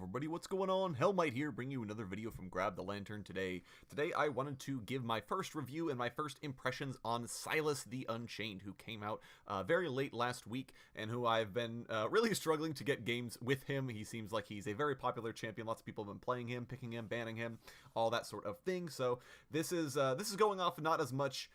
Everybody, what's going on? Hellmite here, bringing you another video from Grab the Lantern today. Today I wanted to give my first review and my first impressions on Sylas the Unchained, who came out very late last week, and who I've been really struggling to get games with him. He seems like he's a very popular champion. Lots of people have been playing him, picking him, banning him, all that sort of thing. So this is going off not as much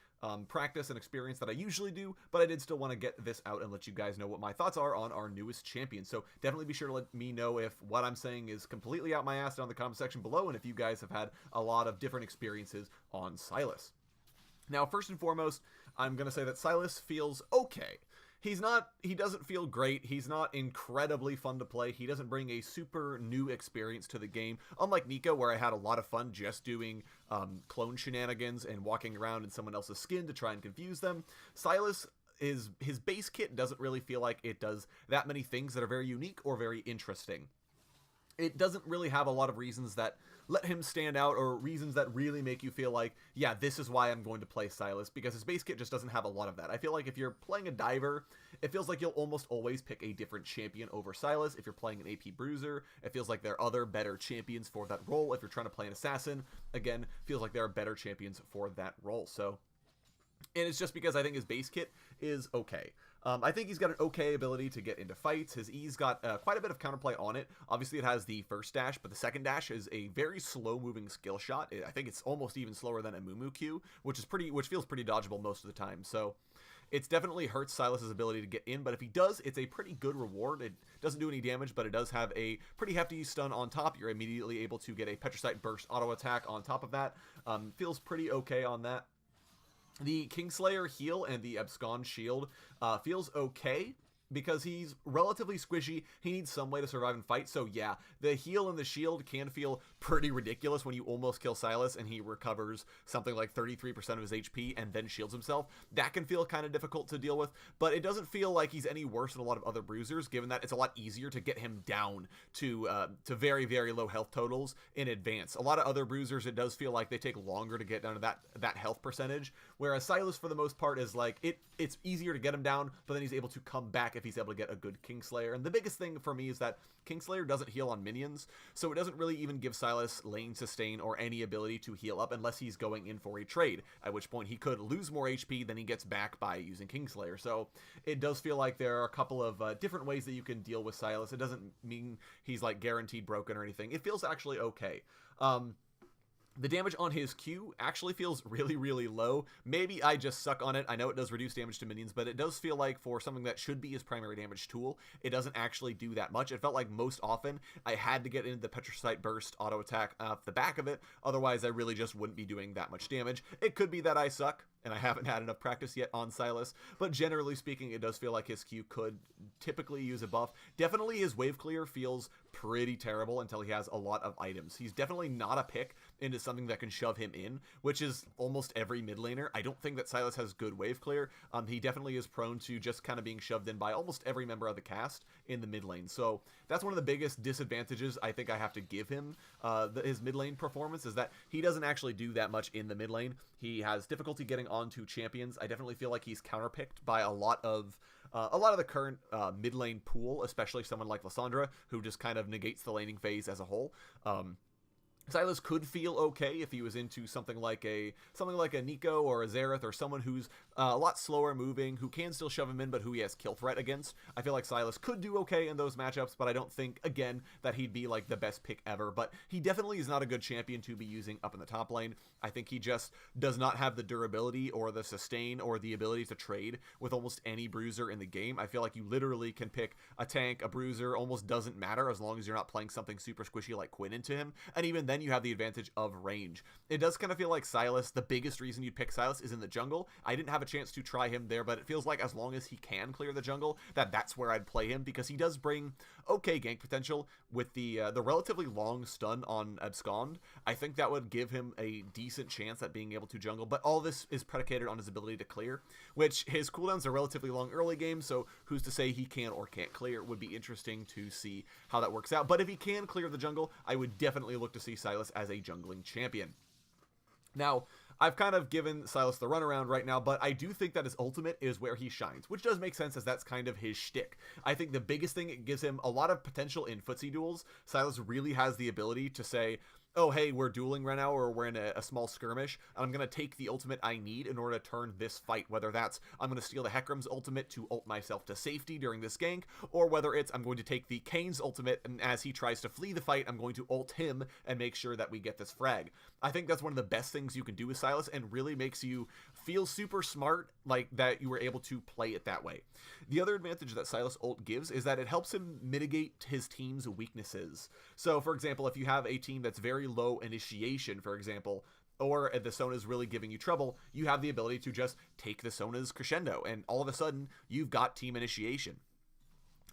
practice and experience that I usually do, but I did still want to get this out and let you guys know what my thoughts are on our newest champion. So definitely be sure to let me know if what I'm saying is completely out my ass down in the comment section below, and if you guys have had a lot of different experiences on Sylas. Now, first and foremost, I'm going to say that Sylas feels okay. He doesn't feel great. He's not incredibly fun to play. He doesn't bring a super new experience to the game. Unlike Nico, where I had a lot of fun just doing clone shenanigans and walking around in someone else's skin to try and confuse them, Sylas, his base kit doesn't really feel like it does that many things that are very unique or very interesting. It doesn't really have a lot of reasons that let him stand out, or reasons that really make you feel like, yeah, this is why I'm going to play Sylas, because his base kit just doesn't have a lot of that. I feel like if you're playing a diver, it feels like you'll almost always pick a different champion over Sylas. If you're playing an AP bruiser, it feels like there are other better champions for that role. If you're trying to play an assassin, again, feels like there are better champions for that role. So, and it's just because I think his base kit is okay. I think he's got an okay ability to get into fights. His E's got quite a bit of counterplay on it. Obviously, it has the first dash, but the second dash is a very slow-moving skill shot. I think it's almost even slower than a Mumu Q, which feels pretty dodgeable most of the time. So it's definitely hurts Sylas' ability to get in, but if he does, it's a pretty good reward. It doesn't do any damage, but it does have a pretty hefty stun on top. You're immediately able to get a Petricite Burst auto attack on top of that. Feels pretty okay on that. The Kingslayer heal and the Abscond shield feels okay, because he's relatively squishy. He needs some way to survive and fight. So yeah, the heal and the shield can feel pretty ridiculous when you almost kill Sylas and he recovers something like 33% of his HP and then shields himself. That can feel kind of difficult to deal with, but it doesn't feel like he's any worse than a lot of other bruisers, given that it's a lot easier to get him down to very, very low health totals in advance. A lot of other bruisers, it does feel like they take longer to get down to that health percentage, whereas Sylas, for the most part, is like, it's easier to get him down, but then he's able to come back if he's able to get a good Kingslayer. And the biggest thing for me is that Kingslayer doesn't heal on minions, so it doesn't really even give Sylas lane sustain or any ability to heal up unless he's going in for a trade, at which point he could lose more HP than he gets back by using Kingslayer. So it does feel like there are a couple of different ways that you can deal with Sylas. It doesn't mean he's like guaranteed broken or anything. It feels actually okay. The damage on his Q actually feels really, really low. Maybe I just suck on it. I know it does reduce damage to minions, but it does feel like for something that should be his primary damage tool, it doesn't actually do that much. It felt like most often I had to get into the Petricite Burst auto attack off the back of it. Otherwise, I really just wouldn't be doing that much damage. It could be that I suck and I haven't had enough practice yet on Sylas, but generally speaking, it does feel like his Q could typically use a buff. Definitely his wave clear feels pretty terrible until he has a lot of items. He's definitely not a pick into something that can shove him in, which is almost every mid laner. I don't think that Sylas has good wave clear. He definitely is prone to just kind of being shoved in by almost every member of the cast in the mid lane. So that's one of the biggest disadvantages I think I have to give him, his mid lane performance, is that he doesn't actually do that much in the mid lane. He has difficulty getting onto champions. I definitely feel like he's counterpicked by a lot of the current mid lane pool, especially someone like Lissandra, who just kind of negates the laning phase as a whole. Sylas could feel okay if he was into something like a Nico or a Xerath, or someone who's a lot slower moving, who can still shove him in, but who he has kill threat against. I feel like Sylas could do okay in those matchups, but I don't think, again, that he'd be like the best pick ever. But he definitely is not a good champion to be using up in the top lane. I think he just does not have the durability or the sustain or the ability to trade with almost any bruiser in the game. I feel like you literally can pick a tank, a bruiser, almost doesn't matter as long as you're not playing something super squishy like Quinn into him. And even then, you have the advantage of range. It does kind of feel like Sylas, the biggest reason you'd pick Sylas is in the jungle. I didn't have a chance to try him there, but it feels like as long as he can clear the jungle, that's where I'd play him, because he does bring okay gank potential with the relatively long stun on Abscond. I think that would give him a decent chance at being able to jungle, but all this is predicated on his ability to clear, which his cooldowns are relatively long early game, so who's to say he can or can't clear? It would be interesting to see how that works out. But if he can clear the jungle, I would definitely look to see Sylas as a jungling champion. Now, I've kind of given Sylas the runaround right now, but I do think that his ultimate is where he shines, which does make sense as that's kind of his shtick. I think the biggest thing, it gives him a lot of potential in footsie duels. Sylas really has the ability to say, oh, hey, we're dueling right now, or we're in a small skirmish, and I'm going to take the ultimate I need in order to turn this fight, whether that's I'm going to steal the Hecarim's ultimate to ult myself to safety during this gank, or whether it's I'm going to take the Kane's ultimate, and as he tries to flee the fight, I'm going to ult him and make sure that we get this frag. I think that's one of the best things you can do with Sylas, and really makes you feel super smart, like that you were able to play it that way. The other advantage that Sylas ult gives is that it helps him mitigate his team's weaknesses. So, for example, if you have a team that's very low initiation, for example, or the Sona's really giving you trouble, you have the ability to just take the Sona's crescendo, and all of a sudden, you've got team initiation.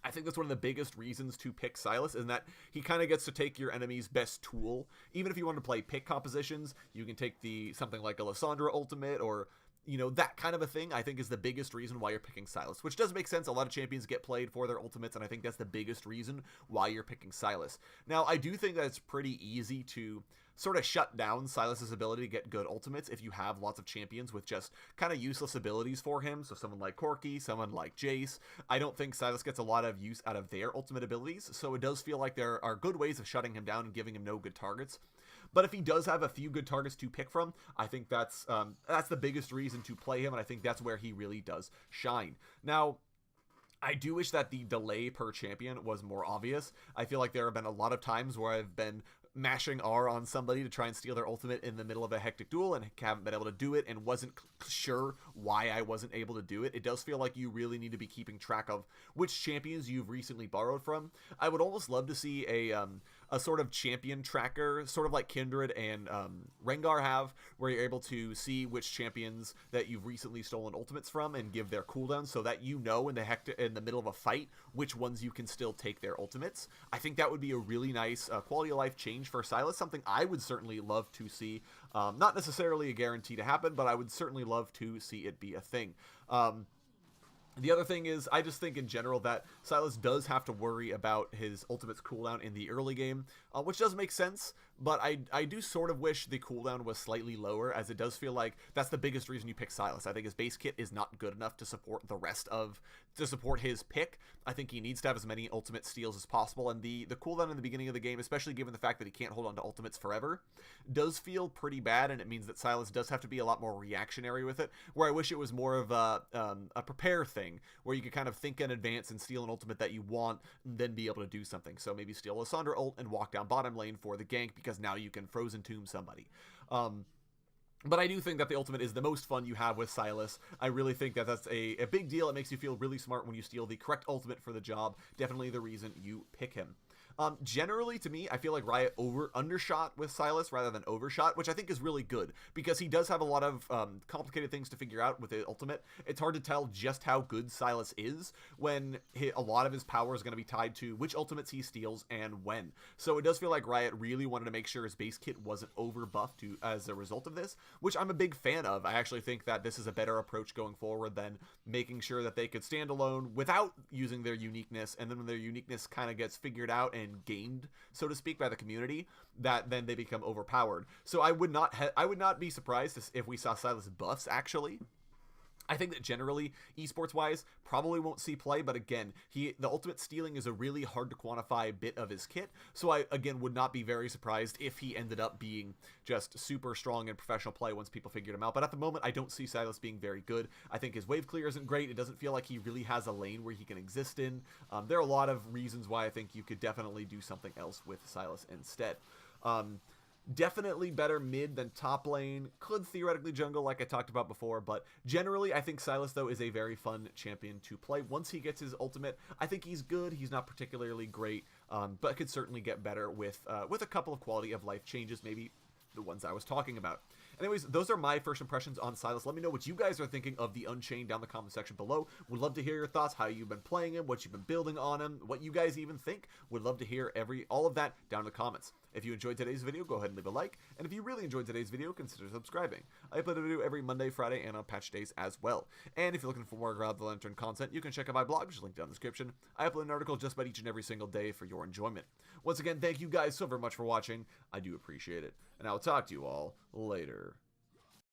I think that's one of the biggest reasons to pick Sylas, is that he kind of gets to take your enemy's best tool. Even if you want to play pick compositions, you can take something like a Lissandra ultimate, or that kind of a thing, I think is the biggest reason why you're picking Sylas, which does make sense. A lot of champions get played for their ultimates, and I think that's the biggest reason why you're picking Sylas. Now, I do think that it's pretty easy to sort of shut down Sylas's ability to get good ultimates if you have lots of champions with just kind of useless abilities for him. So someone like Corki, someone like Jace. I don't think Sylas gets a lot of use out of their ultimate abilities, so it does feel like there are good ways of shutting him down and giving him no good targets. But if he does have a few good targets to pick from, I think that's the biggest reason to play him, and I think that's where he really does shine. Now, I do wish that the delay per champion was more obvious. I feel like there have been a lot of times where I've been mashing R on somebody to try and steal their ultimate in the middle of a hectic duel and haven't been able to do it, and wasn't sure why I wasn't able to do it. It does feel like you really need to be keeping track of which champions you've recently borrowed from. I would almost love to see a sort of champion tracker, sort of like Kindred and Rengar have, where you're able to see which champions that you've recently stolen ultimates from and give their cooldowns, so that in the middle of a fight which ones you can still take their ultimates. I think that would be a really nice quality of life change for Sylas, something I would certainly love to see. Not necessarily a guarantee to happen, but I would certainly love to see it be a thing. The other thing is, I just think in general that Sylas does have to worry about his ultimate's cooldown in the early game, which does make sense, but I do sort of wish the cooldown was slightly lower, as it does feel like that's the biggest reason you pick Sylas. I think his base kit is not good enough to support his pick. I think he needs to have as many ultimate steals as possible, and the cooldown in the beginning of the game, especially given the fact that he can't hold on to ultimates forever, does feel pretty bad, and it means that Sylas does have to be a lot more reactionary with it, where I wish it was more of a prepare thing, where you could kind of think in advance and steal an ultimate that you want, and then be able to do something. So maybe steal Lissandra ult and walk down bottom lane for the gank, because now you can Frozen Tomb somebody. But I do think that the ultimate is the most fun you have with Sylas. I really think that that's a big deal. It makes you feel really smart when you steal the correct ultimate for the job. Definitely the reason you pick him. Generally, to me, I feel like Riot undershot with Sylas rather than overshot, which I think is really good, because he does have a lot of complicated things to figure out with the ultimate. It's hard to tell just how good Sylas is when a lot of his power is going to be tied to which ultimates he steals and when. So it does feel like Riot really wanted to make sure his base kit wasn't over buffed as a result of this, which I'm a big fan of. I actually think that this is a better approach going forward than making sure that they could stand alone without using their uniqueness, and then when their uniqueness kind of gets figured out and gained, so to speak, by the community, that then they become overpowered. So I would not be surprised if we saw Sylas buffs, actually. I think that generally, esports-wise, probably won't see play, but again, the ultimate stealing is a really hard to quantify bit of his kit, so I, again, would not be very surprised if he ended up being just super strong in professional play once people figured him out. But at the moment, I don't see Sylas being very good. I think his wave clear isn't great. It doesn't feel like he really has a lane where he can exist in. There are a lot of reasons why I think you could definitely do something else with Sylas instead. Definitely better mid than top lane. Could theoretically jungle, like I talked about before, but generally I think Sylas, though, is a very fun champion to play. Once he gets his ultimate, I think he's good. He's not particularly great, but could certainly get better with a couple of quality of life changes, maybe the ones I was talking about. Anyways, those are my first impressions on Sylas. Let me know what you guys are thinking of the Unchained down in the comment section below. Would love to hear your thoughts, how you've been playing him, what you've been building on him, what you guys even think. Would love to hear all of that down in the comments. If you enjoyed today's video, go ahead and leave a like. And if you really enjoyed today's video, consider subscribing. I upload a video every Monday, Friday, and on patch days as well. And if you're looking for more Grab the Lantern content, you can check out my blog, which is linked down in the description. I upload an article just about each and every single day for your enjoyment. Once again, thank you guys so very much for watching. I do appreciate it. And I will talk to you all later.